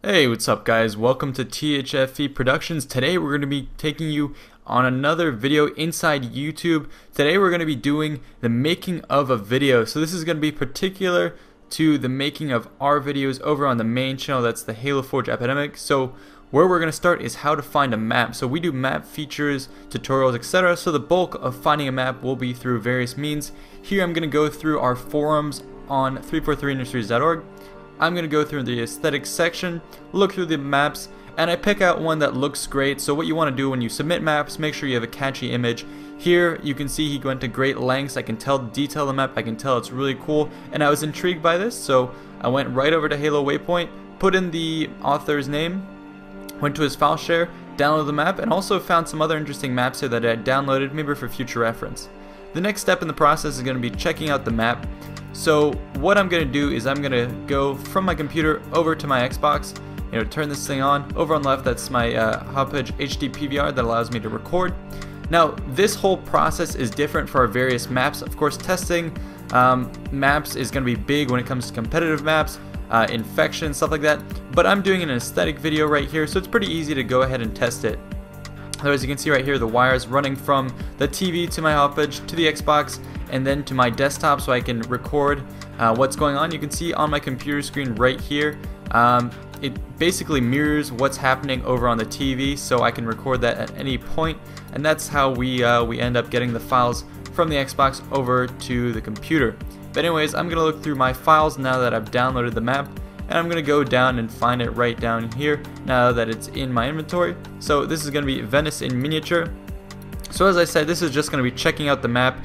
Hey, what's up guys? Welcome to THFE Productions. Today we're going to be taking you on another video inside YouTube. Today we're going to be doing the making of a video. So this is going to be particular to the making of our videos over on the main channel. That's the TheHaloForgeEpidemic. So where we're going to start is how to find a map. So we do map features, tutorials, etc. So the bulk of finding a map will be through various means. Here I'm going to go through our forums on 343industries.org. I'm going to go through the aesthetics section, look through the maps, and I pick out one that looks great. So what you want to do when you submit maps, make sure you have a catchy image. Here you can see he went to great lengths. I can tell the detail of the map, I can tell it's really cool, and I was intrigued by this, so I went right over to Halo Waypoint, put in the author's name, went to his file share, downloaded the map, and also found some other interesting maps here that I had downloaded, maybe for future reference. The next step in the process is going to be checking out the map. So what I'm going to do is I'm going to go from my computer over to my Xbox, turn this thing on. Over on the left, that's my HaloForge HD PVR that allows me to record. Now this whole process is different for our various maps. Of course, testing maps is going to be big when it comes to competitive maps, infection, stuff like that, but I'm doing an aesthetic video right here, so it's pretty easy to go ahead and test it. As you can see right here, the wires running from the TV to my HaloForge to the Xbox and then to my desktop so I can record what's going on. You can see on my computer screen right here, it basically mirrors what's happening over on the TV, so I can record that at any point, and that's how we end up getting the files from the Xbox over to the computer. But anyways, I'm going to look through my files now that I've downloaded the map, and I'm going to go down and find it right down here now that it's in my inventory. So this is going to be Venice in miniature. So as I said, this is just going to be checking out the map.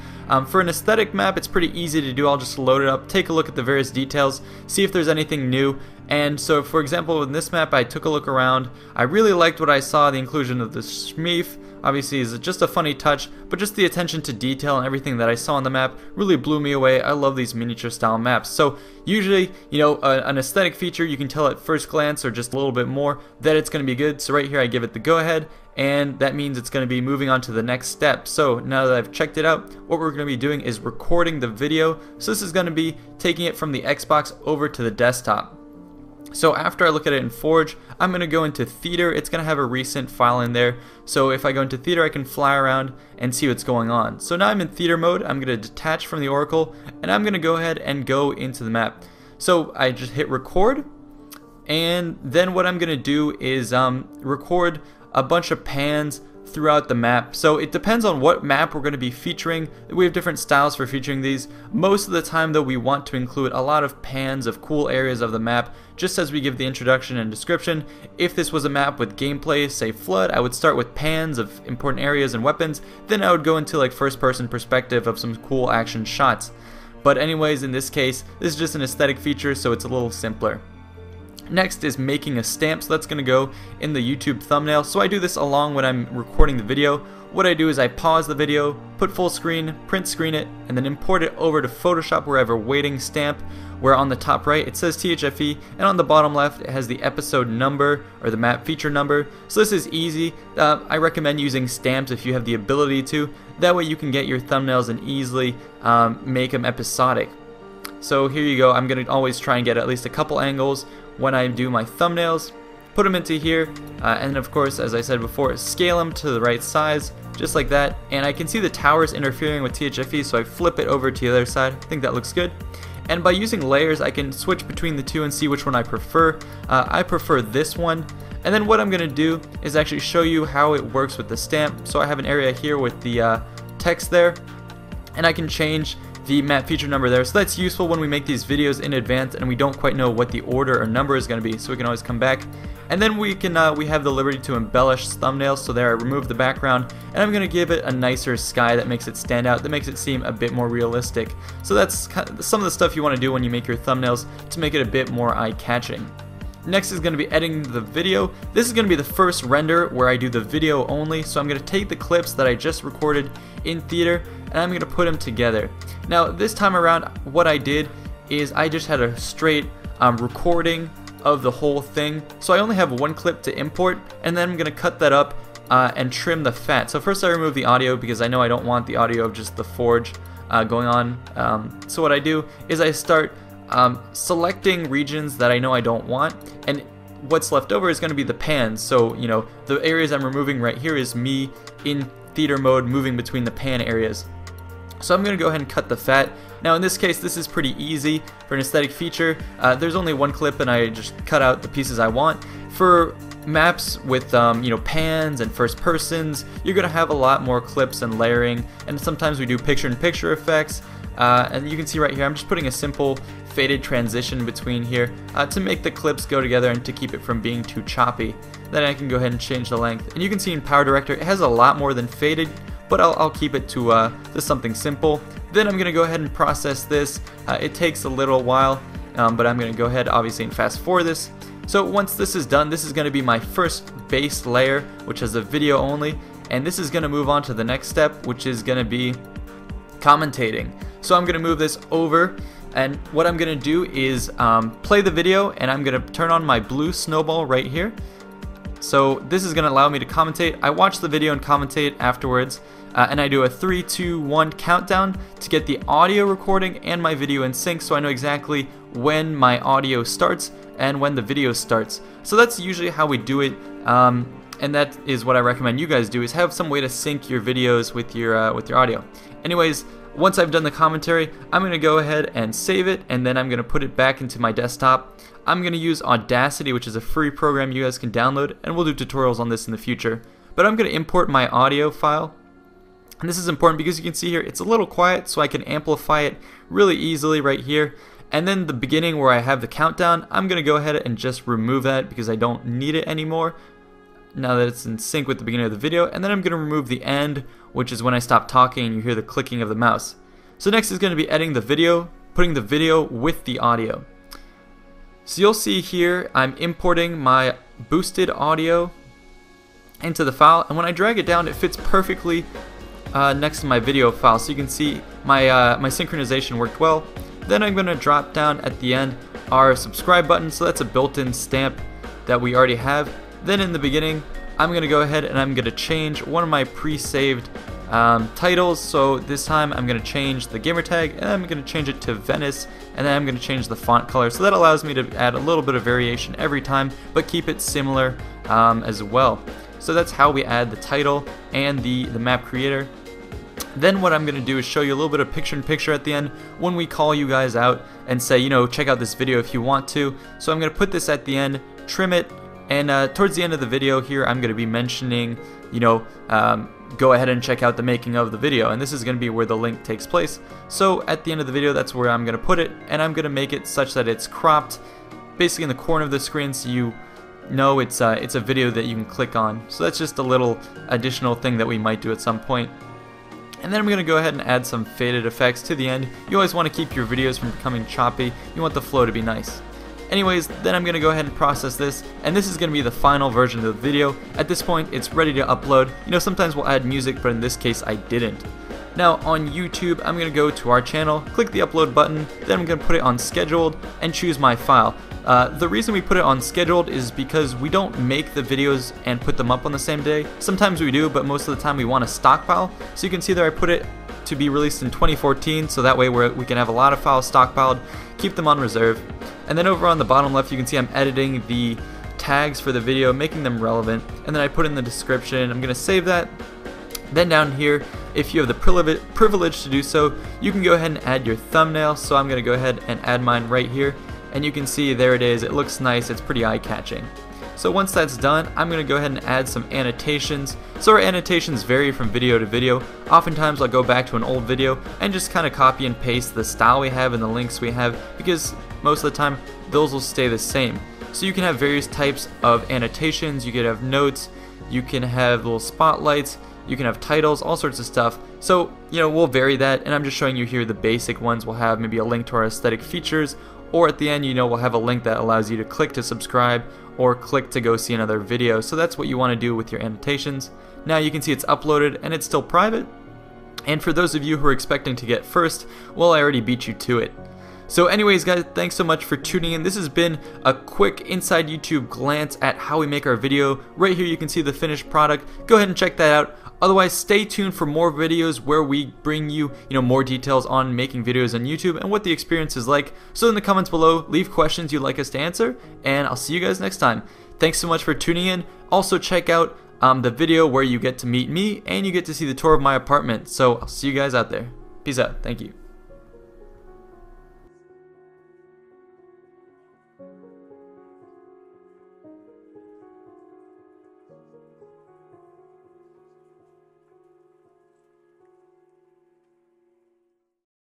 For an aesthetic map, it's pretty easy to do. I'll just load it up, take a look at the various details, see if there's anything new. And so for example, in this map, I took a look around. I really liked what I saw. The inclusion of the Schmeef obviously is just a funny touch, but just the attention to detail and everything that I saw on the map really blew me away. I love these miniature style maps. So usually, an aesthetic feature, you can tell at first glance or just a little bit more that it's going to be good. So right here I give it the go ahead, and that means it's going to be moving on to the next step. So now that I've checked it out, what we're going to be doing is recording the video. So this is going to be taking it from the Xbox over to the desktop. So after I look at it in Forge, I'm going to go into Theater. It's going to have a recent file in there. So if I go into Theater, I can fly around and see what's going on. So now I'm in Theater mode. I'm going to detach from the Oracle, and I'm going to go ahead and go into the map. So I just hit record, and then what I'm going to do is record a bunch of pans throughout the map. So it depends on what map we're going to be featuring. We have different styles for featuring these. Most of the time though, we want to include a lot of pans of cool areas of the map, just as we give the introduction and description. If this was a map with gameplay, say Flood, I would start with pans of important areas and weapons, then I would go into like first person perspective of some cool action shots. But anyways, in this case, this is just an aesthetic feature, so it's a little simpler. Next is making a stamp, so that's going to go in the YouTube thumbnail. So I do this along when I'm recording the video. What I do is I pause the video, put full screen, print screen it, and then import it over to Photoshop where I have a waiting stamp, where on the top right it says THFE, and on the bottom left it has the episode number or the map feature number. So this is easy. I recommend using stamps if you have the ability to. That way you can get your thumbnails and easily make them episodic. So here you go. I'm going to always try and get at least a couple angles when I do my thumbnails, put them into here, and of course, as I said before, scale them to the right size, just like that. And I can see the towers interfering with THFE, so I flip it over to the other side. I think that looks good. And by using layers, I can switch between the two and see which one I prefer. I prefer this one. And then what I'm going to do is actually show you how it works with the stamp. So I have an area here with the text there, and I can change the map feature number there. So that's useful when we make these videos in advance and we don't quite know what the order or number is going to be, so we can always come back. And then we have the liberty to embellish thumbnails. So there I remove the background, and I'm going to give it a nicer sky that makes it stand out, that makes it seem a bit more realistic. So that's kind of some of the stuff you want to do when you make your thumbnails to make it a bit more eye-catching. Next is going to be editing the video. This is going to be the first render where I do the video only. So I'm going to take the clips that I just recorded in Theater, and I'm going to put them together. Now this time around, what I did is I just had a straight recording of the whole thing. So I only have one clip to import, and then I'm going to cut that up and trim the fat. So first I remove the audio because I know I don't want the audio of just the Forge going on. So what I do is I start selecting regions that I know I don't want, and what's left over is going to be the pans. So, you know, the areas I'm removing right here is me in theater mode moving between the pan areas. So I'm going to go ahead and cut the fat. Now in this case, this is pretty easy for an aesthetic feature. There's only one clip and I just cut out the pieces I want. For maps with you know, pans and first persons, you're going to have a lot more clips and layering, and sometimes we do picture-in-picture effects. And you can see right here, I'm just putting a simple faded transition between here to make the clips go together and to keep it from being too choppy. Then I can go ahead and change the length. And you can see in Power Director, it has a lot more than faded, but I'll keep it to something simple. Then I'm going to go ahead and process this. It takes a little while, but I'm going to go ahead obviously and fast forward this. So once this is done, this is going to be my first base layer, which is a video only, and this is going to move on to the next step, which is going to be commentating. So I'm going to move this over, and what I'm going to do is play the video, and I'm going to turn on my blue snowball right here. So this is going to allow me to commentate. I watch the video and commentate afterwards, and I do a 3, 2, 1 countdown to get the audio recording and my video in sync, so I know exactly when my audio starts and when the video starts. So that's usually how we do it, and that is what I recommend you guys do, is have some way to sync your videos with your audio. Anyways, once I've done the commentary, I'm going to go ahead and save it, and then I'm going to put it back into my desktop. I'm going to use Audacity, which is a free program you guys can download, and we'll do tutorials on this in the future. But I'm going to import my audio file, and this is important because you can see here it's a little quiet, so I can amplify it really easily right here. And then the beginning where I have the countdown, I'm going to go ahead and just remove that because I don't need it anymore now that it's in sync with the beginning of the video. And then I'm going to remove the end, which is when I stop talking and you hear the clicking of the mouse. So next is going to be editing the video, putting the video with the audio. So you'll see here I'm importing my boosted audio into the file, and when I drag it down, it fits perfectly next to my video file. So you can see my my synchronization worked well. Then I'm going to drop down at the end our subscribe button, so that's a built-in stamp that we already have. Then in the beginning, I'm going to go ahead and I'm going to change one of my pre-saved titles. So this time I'm going to change the gamer tag, and I'm going to change it to Venice, and then I'm going to change the font color. So that allows me to add a little bit of variation every time, but keep it similar as well. So that's how we add the title and the map creator. Then what I'm going to do is show you a little bit of picture-in-picture at the end when we call you guys out and say, you know, check out this video if you want to. So I'm going to put this at the end, trim it, and towards the end of the video here I'm going to be mentioning, you know, go ahead and check out the making of the video, and this is going to be where the link takes place. So at the end of the video, that's where I'm going to put it, and I'm going to make it such that it's cropped basically in the corner of the screen, so you know it's a video that you can click on. So that's just a little additional thing that we might do at some point. And then I'm going to go ahead and add some faded effects to the end. You always want to keep your videos from becoming choppy. You want the flow to be nice. Anyways, then I'm going to go ahead and process this, and this is going to be the final version of the video. At this point, it's ready to upload. You know, sometimes we'll add music, but in this case, I didn't. Now, on YouTube, I'm going to go to our channel, click the upload button, then I'm going to put it on scheduled, and choose my file. The reason we put it on scheduled is because we don't make the videos and put them up on the same day. Sometimes we do, but most of the time we want a stockpile. So you can see there I put it to be released in 2014, so that way we can have a lot of files stockpiled, keep them on reserve. And then over on the bottom left, you can see I'm editing the tags for the video, making them relevant, and then I put in the description. I'm going to save that. Then down here, if you have the privilege to do so, you can go ahead and add your thumbnail. So I'm going to go ahead and add mine right here, and you can see there it is. It looks nice. It's pretty eye-catching. So once that's done, I'm going to go ahead and add some annotations. So our annotations vary from video to video. Oftentimes I'll go back to an old video and just kind of copy and paste the style we have and the links we have, because most of the time those will stay the same. So you can have various types of annotations. You could have notes, you can have little spotlights, you can have titles, all sorts of stuff. So, you know, we'll vary that, and I'm just showing you here the basic ones. We'll have maybe a link to our aesthetic features, or at the end, you know, we'll have a link that allows you to click to subscribe or click to go see another video. So that's what you want to do with your annotations. Now you can see it's uploaded and it's still private. And for those of you who are expecting to get first, well, I already beat you to it. So anyways, guys, thanks so much for tuning in. This has been a quick inside YouTube glance at how we make our video. Right here you can see the finished product. Go ahead and check that out. Otherwise, stay tuned for more videos where we bring you, more details on making videos on YouTube and what the experience is like. So in the comments below, leave questions you'd like us to answer, and I'll see you guys next time. Thanks so much for tuning in. Also check out the video where you get to meet me and you get to see the tour of my apartment. So I'll see you guys out there. Peace out. Thank you.